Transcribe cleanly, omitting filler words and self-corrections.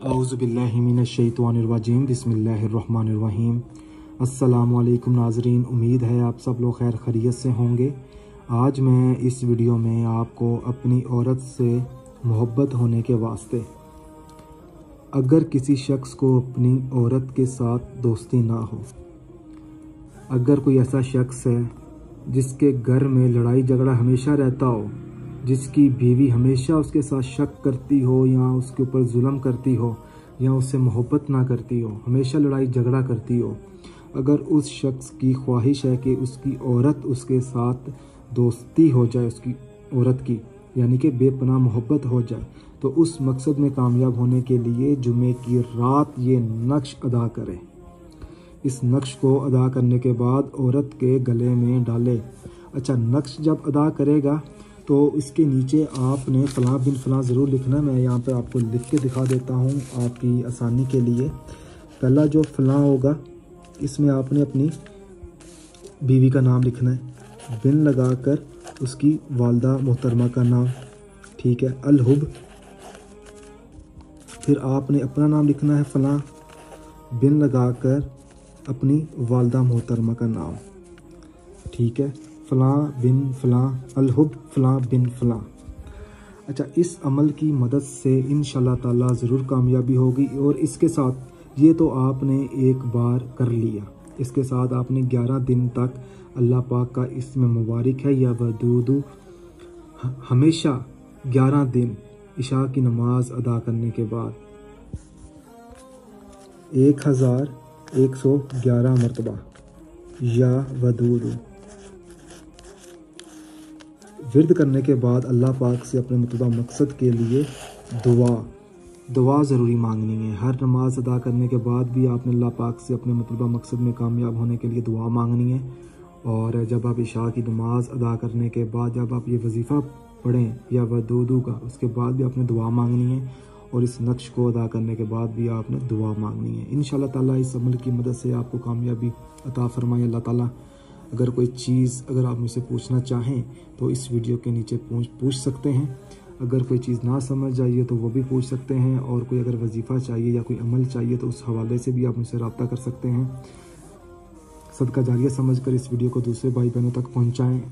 औज़ुबिल्लाहिमिनश्शैतानिर्रजीम बिस्मिल्लाहिर्रहमानिर्रहीम। अस्सलामुअलैकुम नाज़रीन, उम्मीद है आप सब लोग खैर खैरियत से होंगे। आज मैं इस वीडियो में आपको अपनी औरत से मोहब्बत होने के वास्ते, अगर किसी शख्स को अपनी औरत के साथ दोस्ती ना हो, अगर कोई ऐसा शख्स है जिसके घर में लड़ाई झगड़ा हमेशा रहता हो, जिसकी बीवी हमेशा उसके साथ शक करती हो या उसके ऊपर जुल्म करती हो या उससे मोहब्बत ना करती हो, हमेशा लड़ाई झगड़ा करती हो, अगर उस शख्स की ख्वाहिश है कि उसकी औरत उसके साथ दोस्ती हो जाए, उसकी औरत की यानी कि बेपनाह मोहब्बत हो जाए, तो उस मकसद में कामयाब होने के लिए जुमे की रात ये नक्श अदा करे। इस नक्श को अदा करने के बाद औरत के गले में डाले। अच्छा, नक्श जब अदा करेगा तो इसके नीचे आपने फ़लाँ बिन फ़लाँ ज़रूर लिखना है। मैं यहाँ पे आपको लिख के दिखा देता हूँ आपकी आसानी के लिए। पहला जो फ़लाँ होगा इसमें आपने अपनी बीवी का नाम लिखना है, बिन लगाकर उसकी वालदा मोहतरमा का नाम, ठीक है, अलहुब। फिर आपने अपना नाम लिखना है फ़लाँ, बिन लगाकर अपनी वालदा मोहतरमा का नाम, ठीक है, फ़लाँ बिन फ़लाँ अलहुब फ़लाँ बिन फ़लाँ। अच्छा, इस अमल की मदद से इंशाल्लाह ताला ज़रूर कामयाबी होगी। और इसके साथ ये तो आपने एक बार कर लिया, इसके साथ आपने 11 दिन तक अल्लाह पाक का इसमें मुबारक है या वदूदू हमेशा 11 दिन इशा की नमाज अदा करने के बाद 1111 मरतबा या वदूदू विर्द करने के बाद अल्लाह पाक से अपने मतलूबा मकसद के लिए दुआ ज़रूरी मांगनी है। हर नमाज अदा करने के बाद भी आपने अल्लाह पाक से अपने मतलूबा मकसद में कामयाब होने के लिए दुआ मांगनी है। और जब आप इशा की नमाज अदा करने के बाद जब आप ये वजीफ़ा पढ़ें या वदूदू का, उसके बाद भी आपने दुआ मांगनी है। और इस नक्श को अदा करने के बाद भी आपने दुआ मांगनी है। इंशाल्लाह ताला इस अमल की मदद से आपको कामयाबी अता फरमाए अल्लाह ताला। अगर कोई चीज़ अगर आप मुझसे पूछना चाहें तो इस वीडियो के नीचे पूछ सकते हैं। अगर कोई चीज़ ना समझ आइए तो वो भी पूछ सकते हैं। और कोई अगर वजीफ़ा चाहिए या कोई अमल चाहिए तो उस हवाले से भी आप मुझसे रब्ता कर सकते हैं। सदका जारिया समझकर इस वीडियो को दूसरे भाई बहनों तक पहुँचाएँ।